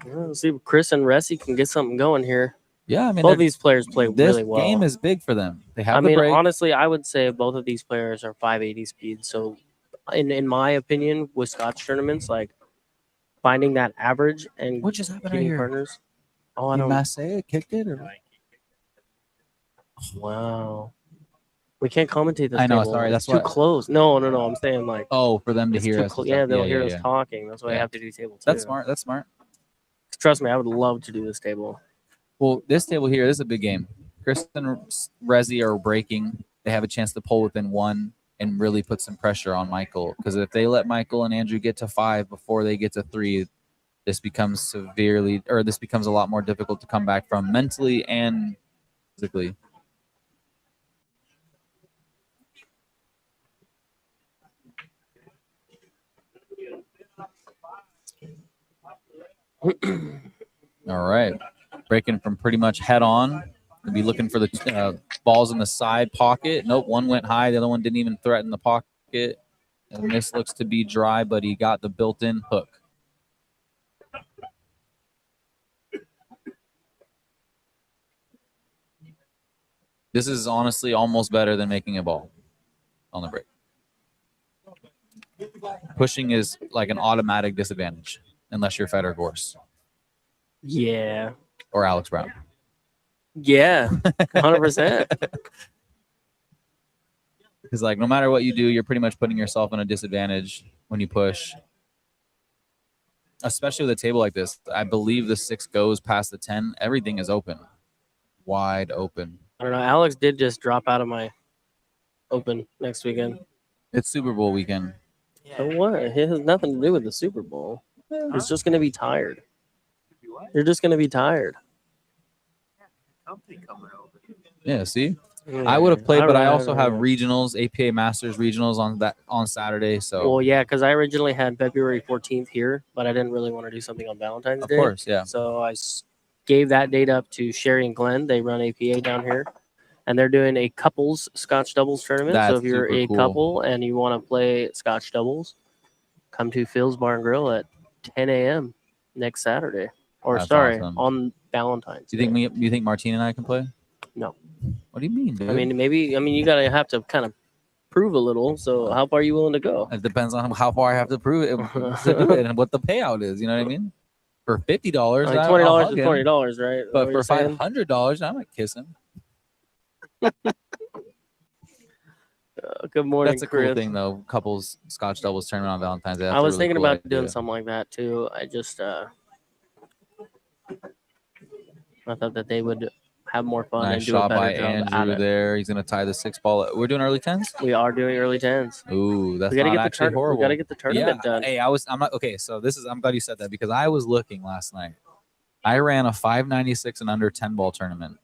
Speaker 1: Let's see if Chris and Ressie can get something going here.
Speaker 4: Yeah, I mean,
Speaker 1: Both these players play
Speaker 4: this
Speaker 1: really well.
Speaker 4: game is big for them. They have
Speaker 1: I
Speaker 4: the
Speaker 1: mean,
Speaker 4: break.
Speaker 1: honestly, I would say both of these players are 580 speed. So, in my opinion, with Scotch tournaments, like finding that average and
Speaker 4: What just happened right
Speaker 1: getting
Speaker 4: here?
Speaker 1: partners. Oh, I
Speaker 4: Did
Speaker 1: don't.
Speaker 4: Massey kicked it? Or?
Speaker 1: Wow. We can't commentate this.
Speaker 4: I know,
Speaker 1: table.
Speaker 4: sorry,
Speaker 1: It's
Speaker 4: that's
Speaker 1: too
Speaker 4: what-
Speaker 1: close. No. I'm saying like
Speaker 4: Oh, for them to
Speaker 1: it's
Speaker 4: hear
Speaker 1: too
Speaker 4: us.
Speaker 1: close.
Speaker 4: and
Speaker 1: Yeah,
Speaker 4: stuff.
Speaker 1: they'll hear us
Speaker 4: yeah.
Speaker 1: talking. That's why I
Speaker 4: Yeah.
Speaker 1: have to do table too.
Speaker 4: That's smart. That's smart.
Speaker 1: Trust me, I would love to do this table.
Speaker 4: Well, this table here, this is a big game. Chris and Ressie are breaking. They have a chance to pull within 1 and really put some pressure on Michael. Because if they let Michael and Andrew get to 5 before they get to 3, this becomes a lot more difficult to come back from mentally and physically. All right. Breaking from pretty much head on. We'll be looking for the balls in the side pocket. Nope, one went high. The other one didn't even threaten the pocket. And this looks to be dry, but he got the built-in hook. This is honestly almost better than making a ball on the break. Pushing is like an automatic disadvantage unless you're Federer Gorse
Speaker 1: Yeah.
Speaker 4: or Alex Brown.
Speaker 1: Yeah. 100%.
Speaker 4: Because like no matter what you do, you're pretty much putting yourself in a disadvantage when you push. Especially with a table like this. I believe the 6 goes past the 10. Everything is open. Wide open.
Speaker 1: I don't know. Alex did just drop out of my open next weekend.
Speaker 4: It's Super Bowl weekend.
Speaker 1: So what? It has nothing to do with the Super Bowl. It's just going to be tired. You're just going to be tired.
Speaker 4: Yeah, see? I would have played,
Speaker 1: I
Speaker 4: but
Speaker 1: don't
Speaker 4: I
Speaker 1: know,
Speaker 4: also
Speaker 1: don't
Speaker 4: have
Speaker 1: know.
Speaker 4: regionals, APA Masters regionals on Saturday. So
Speaker 1: Well, yeah, because I originally had February 14th here, but I didn't really want to do something on Valentine's
Speaker 4: of
Speaker 1: Day.
Speaker 4: course, yeah.
Speaker 1: So I gave that date up to Sherry and Glenn. They run APA down here, and they're doing a couples Scotch doubles tournament. So
Speaker 4: That's
Speaker 1: if you're
Speaker 4: super
Speaker 1: a
Speaker 4: cool.
Speaker 1: couple and you want to play Scotch doubles, come to Phil's Bar and Grill at 10 a.m. next Saturday. Or
Speaker 4: That's
Speaker 1: sorry,
Speaker 4: awesome.
Speaker 1: on Valentine's.
Speaker 4: Do you think Martine and I can play?
Speaker 1: No.
Speaker 4: What do you mean, dude?
Speaker 1: I mean, you gotta have to kind of prove a little. So how far are you willing to go?
Speaker 4: It depends on how far I have to prove it to do it and what the payout is. You know what I mean? For $50,
Speaker 1: Like
Speaker 4: I'll
Speaker 1: $20
Speaker 4: hug
Speaker 1: is
Speaker 4: him.
Speaker 1: $20, right? Is that
Speaker 4: But
Speaker 1: what
Speaker 4: for
Speaker 1: you're saying?
Speaker 4: $500, I might kiss him.
Speaker 1: Good morning,
Speaker 4: That's a
Speaker 1: Chris.
Speaker 4: cool thing, though. Couples Scotch doubles tournament on Valentine's Day. That's
Speaker 1: I
Speaker 4: a
Speaker 1: was
Speaker 4: really
Speaker 1: thinking
Speaker 4: cool
Speaker 1: about
Speaker 4: idea.
Speaker 1: doing something like that too. I just I thought that they would have more fun
Speaker 4: Nice
Speaker 1: and do a
Speaker 4: shot
Speaker 1: better
Speaker 4: by
Speaker 1: job at
Speaker 4: Andrew
Speaker 1: it.
Speaker 4: there. He's gonna tie the 6 ball. We're doing early 10s.
Speaker 1: We are doing early 10s.
Speaker 4: Ooh, that's
Speaker 1: We gotta
Speaker 4: not
Speaker 1: get the
Speaker 4: actually horrible.
Speaker 1: We gotta get the tournament done.
Speaker 4: Hey, I'm not okay. So I'm glad you said that because I was looking last night. I ran a 596 and under 10 ball tournament.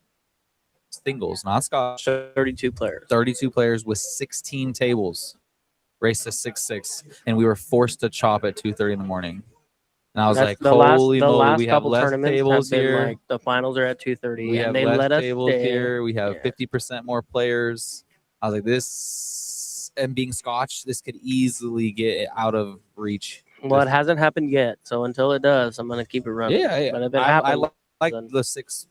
Speaker 4: Singles, not Scotch.
Speaker 1: 32 players.
Speaker 4: 32 players with 16 tables. Raced to 6-6, and we were forced to chop at 2:30 in the morning. And I was like, "Holy moly, we have
Speaker 1: couple
Speaker 4: less
Speaker 1: tournaments
Speaker 4: tables
Speaker 1: have been
Speaker 4: here.
Speaker 1: like the finals are at 2:30,
Speaker 4: We have
Speaker 1: and they
Speaker 4: less
Speaker 1: let us
Speaker 4: tables
Speaker 1: stay.
Speaker 4: here. We have
Speaker 1: Yeah.
Speaker 4: 50% more players." I was like, "This and being Scotch, this could easily get out of reach."
Speaker 1: Well, it hasn't happened yet, so until it does, I'm gonna keep it running.
Speaker 4: Yeah,
Speaker 1: But if it
Speaker 4: I
Speaker 1: happens,
Speaker 4: like
Speaker 1: Then-
Speaker 4: the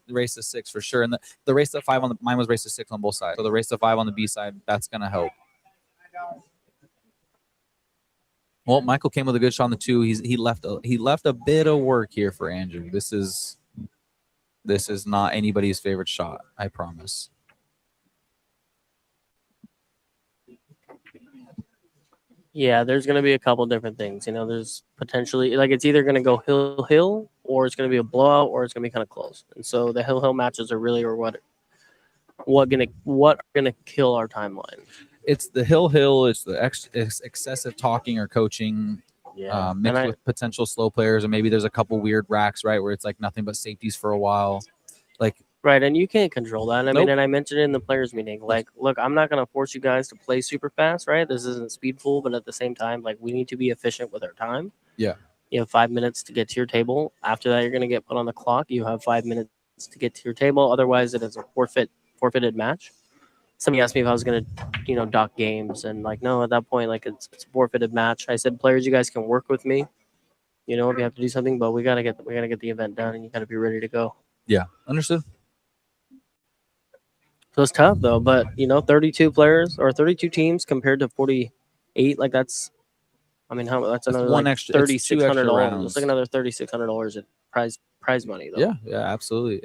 Speaker 4: race to 6 for sure. And the race to 5 mine was race to 6 on both sides. So the race to 5 on the B side, that's gonna help. Well, Michael came with a good shot on the 2. He left a bit of work here for Andrew. This is not anybody's favorite shot, I promise.
Speaker 1: Yeah, there's going to be a couple different things. You know, there's potentially like it's either going to go hill or it's going to be a blowout or it's going to be kind of close. And so the hill matches are really what are gonna kill our timeline.
Speaker 4: It's the hill. It's the excessive talking or coaching.
Speaker 1: Yeah,
Speaker 4: Mixed with potential slow players, and maybe there's a couple weird racks, right, where it's like nothing but safeties for a while. Like
Speaker 1: right, and you can't control that. I mean,
Speaker 4: Nope.
Speaker 1: and I mentioned it in the players meeting. Like, look, I'm not gonna force you guys to play super fast, right? This isn't speed pool, but at the same time, like we need to be efficient with our time.
Speaker 4: Yeah.
Speaker 1: You have 5 minutes to get to your table. After that, you're gonna get put on the clock. You have 5 minutes to get to your table. Otherwise, it is a forfeited match. Somebody asked me if I was gonna, dock games, and like, no, at that point, like it's a forfeited match. I said, players, you guys can work with me, if you have to do something, but we gotta get the event done, and you gotta be ready to go.
Speaker 4: Yeah, understood.
Speaker 1: So it's tough though, but 32 players or 32 teams compared to 48, like that's that's another
Speaker 4: one
Speaker 1: like
Speaker 4: extra, it's two extra
Speaker 1: $3,600.
Speaker 4: rounds.
Speaker 1: It's like another $3,600 in prize money though.
Speaker 4: Yeah, absolutely.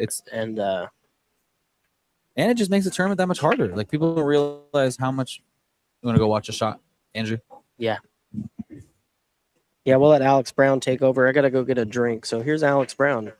Speaker 1: And
Speaker 4: it just makes the tournament that much harder. Like people don't realize how much. You want to go watch a shot, Andrew?
Speaker 1: yeah, we'll let Alex Brown take over. I gotta go get a drink. So here's Alex Brown.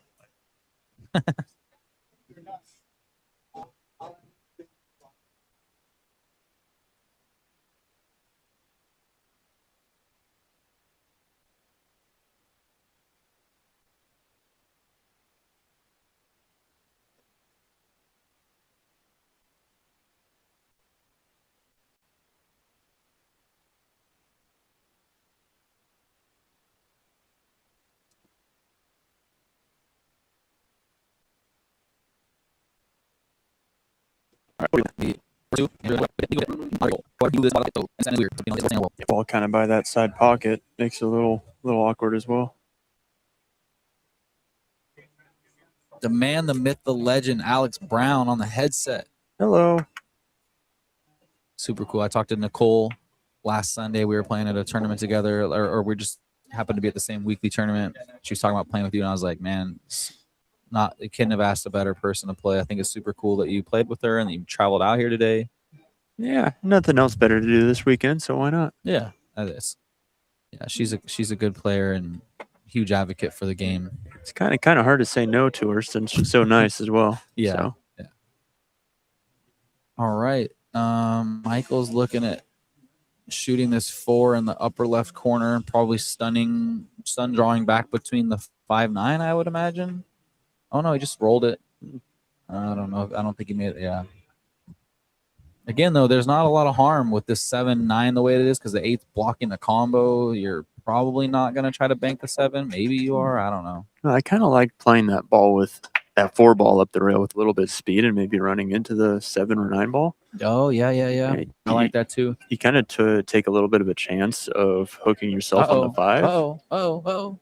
Speaker 5: Ball kind of by that side pocket makes it a little awkward as well.
Speaker 4: The man, the myth, the legend, Alex Brown on the headset.
Speaker 5: Hello.
Speaker 4: Super cool. I talked to Nicole last Sunday. We were playing at a tournament together, or we just happened to be at the same weekly tournament. She was talking about playing with you, and I was like, man, you couldn't have asked a better person to play. I think it's super cool that you played with her and that you traveled out here today.
Speaker 5: Yeah, nothing else better to do this weekend, so why not?
Speaker 4: Yeah, that is. Yeah, she's a good player and huge advocate for the game.
Speaker 5: It's kind of hard to say no to her since she's so nice as well.
Speaker 4: Yeah.
Speaker 5: So.
Speaker 4: Yeah. All right. Michael's looking at shooting this 4 in the upper left corner, probably sun drawing back between the 5-9, I would imagine. Oh no, he just rolled it. I don't know. I don't think he made it. Yeah. Again, though, there's not a lot of harm with this 7-9 the way it is because the 8's blocking the combo. You're probably not going to try to bank the 7. Maybe you are. I don't know.
Speaker 5: I kind of like playing that ball with that 4 ball up the rail with a little bit of speed and maybe running into the 7 or 9 ball.
Speaker 4: Oh, yeah. I like that too.
Speaker 5: You kind of take a little bit of a chance of hooking yourself on the 5.
Speaker 4: Oh.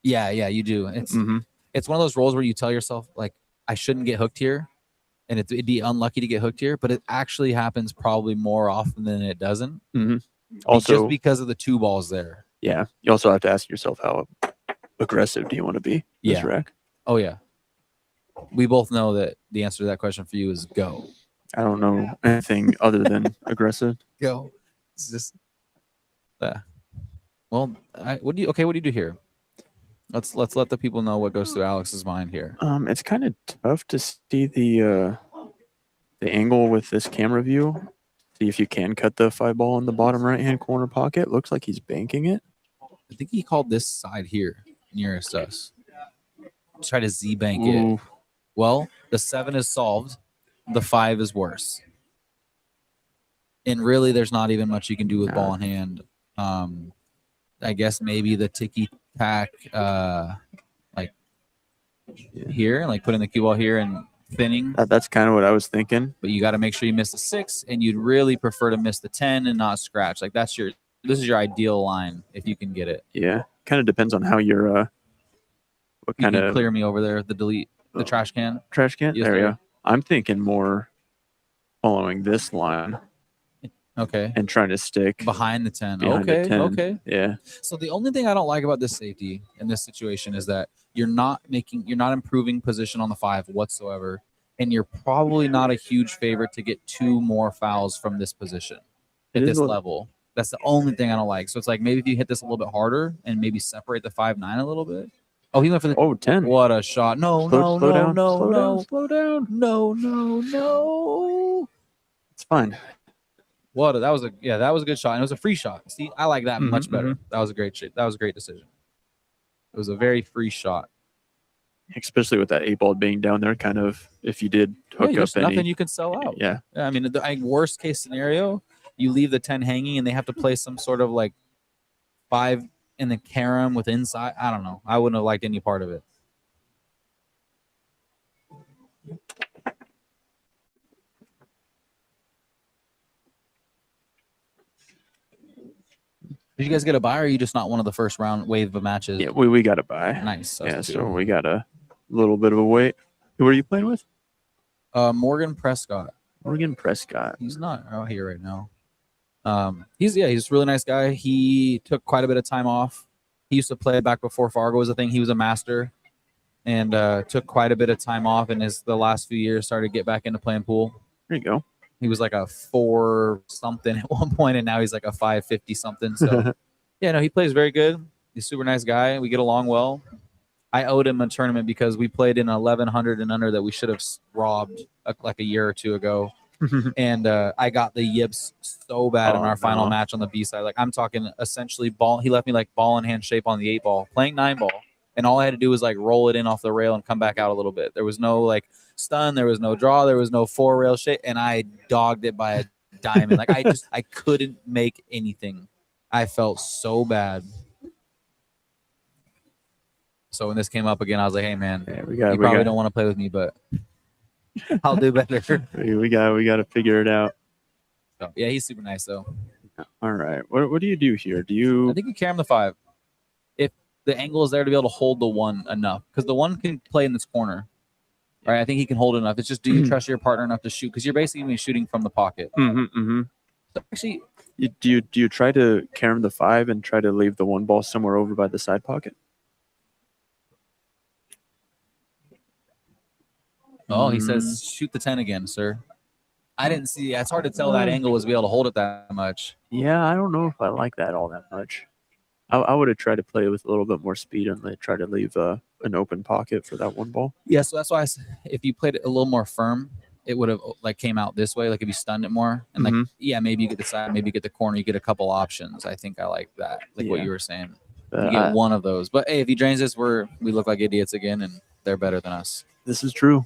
Speaker 4: Yeah, you do. It's one of those rolls where you tell yourself, like, I shouldn't get hooked here. And it'd be unlucky to get hooked here, but it actually happens probably more often than it doesn't.
Speaker 5: Also,
Speaker 4: just because of the 2 balls there.
Speaker 5: Yeah. You also have to ask yourself, how aggressive do you want to be this rack?
Speaker 4: Oh, yeah. We both know that the answer to that question for you is go.
Speaker 5: I don't know anything other than aggressive.
Speaker 4: Go. It's just, well, what do you do here? Let's let the people know what goes through Alex's mind here.
Speaker 5: It's kind of tough to see the angle with this camera view. See if you can cut the 5 ball in the bottom right-hand corner pocket. Looks like he's banking it.
Speaker 4: I think he called this side here nearest us. Try to Z-bank it. Well, the 7 is solved. The 5 is worse. And really, there's not even much you can do with ball in hand. I guess maybe the ticky-tack, here, like putting the cue ball here and thinning.
Speaker 5: That's kind of what I was thinking.
Speaker 4: But you got to make sure you miss the 6, and you'd really prefer to miss the 10 and not scratch. Like this is your ideal line if you can get it.
Speaker 5: Yeah, kind of depends on how your What
Speaker 4: You
Speaker 5: kind
Speaker 4: can
Speaker 5: of
Speaker 4: clear me over there, the trash can.
Speaker 5: trash can?
Speaker 4: Yes,
Speaker 5: There you
Speaker 4: sir.
Speaker 5: go. I'm thinking more following this line
Speaker 4: Okay.
Speaker 5: and trying to stick
Speaker 4: Behind the 10.
Speaker 5: behind the
Speaker 4: Okay.
Speaker 5: 10.
Speaker 4: Okay.
Speaker 5: Yeah.
Speaker 4: So the only thing I don't like about this safety in this situation is that you're not improving position on the 5 whatsoever. And you're probably not a huge favorite to get 2 more fouls from this position
Speaker 5: It
Speaker 4: at
Speaker 5: is
Speaker 4: this
Speaker 5: a little-
Speaker 4: level. That's the only thing I don't like. So it's like maybe if you hit this a little bit harder and maybe separate the 5-9 a little bit. Oh, he went for the
Speaker 5: Oh, 10.
Speaker 4: What a shot. No,
Speaker 5: Slow down.
Speaker 4: no,
Speaker 5: Slow
Speaker 4: no.
Speaker 5: down. Slow down.
Speaker 4: No.
Speaker 5: It's fine.
Speaker 4: That was a good shot. And it was a free shot. See, I like that much better. That was a great shot. That was a great decision. It was a very free shot.
Speaker 5: Especially with that 8 ball being down there, kind of if you did hook up
Speaker 4: there's
Speaker 5: any.
Speaker 4: nothing you can sell out.
Speaker 5: Yeah.
Speaker 4: I mean, the worst case scenario, you leave the 10 hanging and they have to play some sort of like 5 in the carom with inside. I don't know. I wouldn't have liked any part of it. Did you guys get a buy, or are you just not one of the first round wave of matches?
Speaker 5: Yeah, we got to buy.
Speaker 4: Nice.
Speaker 5: Yeah,
Speaker 4: That's
Speaker 5: so
Speaker 4: good.
Speaker 5: we got a little bit of a wait. Who are you playing with?
Speaker 4: Morgan Prescott.
Speaker 5: Morgan Prescott.
Speaker 4: He's not out here right now. He's a really nice guy. He took quite a bit of time off. He used to play back before Fargo was a thing. He was a master, and took quite a bit of time off. And the last few years started to get back into playing pool.
Speaker 5: There you go.
Speaker 4: He was like a 4 something at one point, and now he's like a 550 something. So yeah, no, he plays very good. He's a super nice guy. We get along well. I owed him a tournament because we played in 1100 and under that we should have robbed like a year or two ago. And I got the yips so bad in our final match on the B side. Like, I'm talking essentially ball. He left me like ball in hand shape on the 8 ball, playing 9 ball. And all I had to do was like roll it in off the rail and come back out a little bit. There was no like stun. There was no draw. There was no 4 rail shape. And I dogged it by a diamond. Like, I couldn't make anything. I felt so bad. So when this came up again, I was like, hey, man, you probably don't want to play with me, but I'll do better.
Speaker 5: we got to figure it out.
Speaker 4: So, yeah, he's super nice, though.
Speaker 5: All right. What do you do here?
Speaker 4: I think you carry him the 5. If the angle is there to be able to hold the 1 enough, because the 1 can play in this corner. Right? I think he can hold it enough. It's just, do you trust your partner enough to shoot? Because you're basically going to be shooting from the pocket. So actually,
Speaker 5: do you try to carry him the 5 and try to leave the 1 ball somewhere over by the side pocket?
Speaker 4: Oh, he says shoot the 10 again, sir. I didn't see. It's hard to tell that angle was be able to hold it that much.
Speaker 5: Yeah, I don't know if I like that all that much. I would have tried to play with a little bit more speed and try to leave an open pocket for that 1 ball.
Speaker 4: Yeah, so that's why I said if you played it a little more firm, it would have like came out this way. Like if you stunned it more, and like maybe you get the side, maybe you get the corner, you get a couple options. I think I like that, like what you were saying. You get one of those, but hey, if he drains this, we look like idiots again, and they're better than us.
Speaker 5: This is true.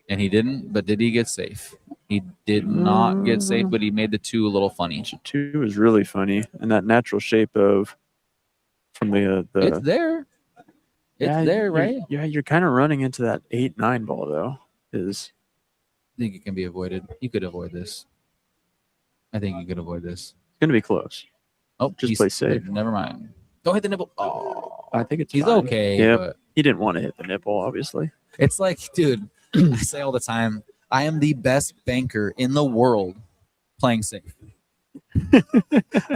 Speaker 4: And he didn't, but did he get safe? He did not get safe, but he made the 2 a little funny.
Speaker 5: 2 is really funny, and that natural shape from the
Speaker 4: it's there. It's there, right?
Speaker 5: You're kind of running into that 8-9 ball though.
Speaker 4: I think it can be avoided. You could avoid this. I think you could avoid this.
Speaker 5: It's gonna be close.
Speaker 4: Oh,
Speaker 5: just play safe.
Speaker 4: Never mind. Don't hit the nipple. Oh,
Speaker 5: I think
Speaker 4: he's
Speaker 5: fine.
Speaker 4: okay.
Speaker 5: Yeah,
Speaker 4: but
Speaker 5: he didn't want to hit the nipple, obviously.
Speaker 4: it's like, dude, I say all the time, I am the best banker in the world playing safe.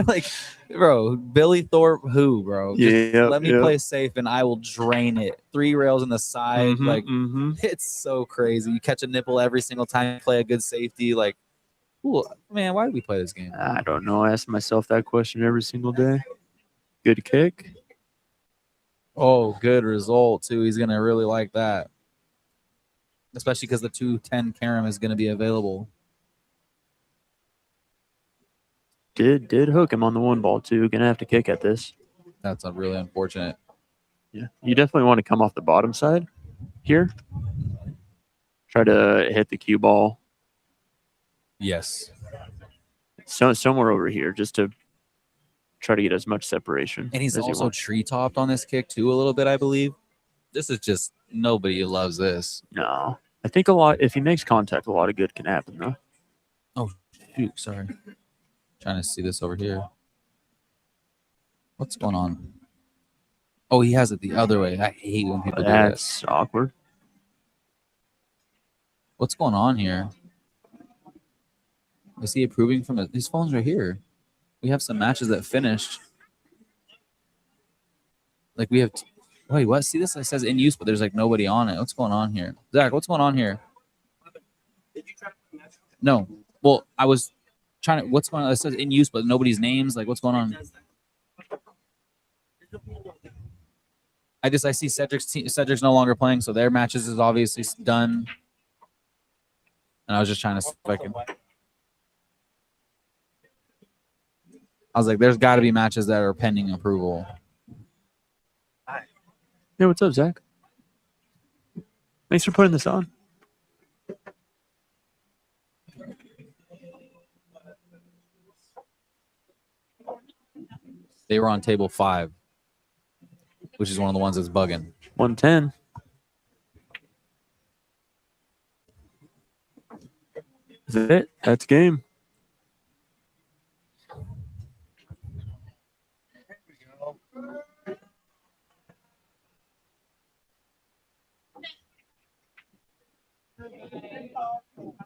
Speaker 4: Like, bro, Billy Thorpe, bro? Just let me play safe and I will drain it. 3 rails in the side. It's so crazy. You catch a nipple every single time you play a good safety. Like, ooh, man, why did we play this game?
Speaker 5: I don't know. I ask myself that question every single day. Good kick.
Speaker 4: Oh, good result, too. He's going to really like that. Especially because the 210 carom is going to be available.
Speaker 5: Did hook him on the 1 ball, too. Gonna have to kick at this.
Speaker 4: That's really unfortunate.
Speaker 5: Yeah. You definitely want to come off the bottom side here. Try to hit the cue ball.
Speaker 4: Yes.
Speaker 5: So somewhere over here, just to try to get as much separation.
Speaker 4: And he's also tree topped on this kick too a little bit, I believe. This is just nobody loves this.
Speaker 5: No, I think if he makes contact, a lot of good can happen though.
Speaker 4: Oh shoot, sorry. Trying to see this over here. What's going on? Oh, he has it the other way. I hate when people do that.
Speaker 5: That's awkward.
Speaker 4: What's going on here? Is he approving from his phone's right here? We have some matches that finished. Like we have. Wait, what? See this? It says in use, but there's like nobody on it. What's going on here? Zach, what's going on here? No. Well, I was trying to. What's going on? It says in use, but nobody's names. Like, what's going on? I see Cedric's no longer playing, so their matches is obviously done. And I was just trying to see if I can. I was like, there's got to be matches that are pending approval.
Speaker 5: Hey, what's up, Zach? Thanks for putting this on.
Speaker 4: They were on table 5, which is one of the ones that's bugging.
Speaker 5: 110. Is that it? That's game.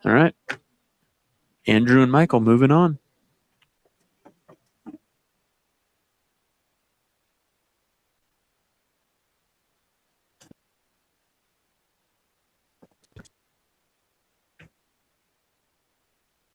Speaker 5: All right. Andrew and Michael moving on.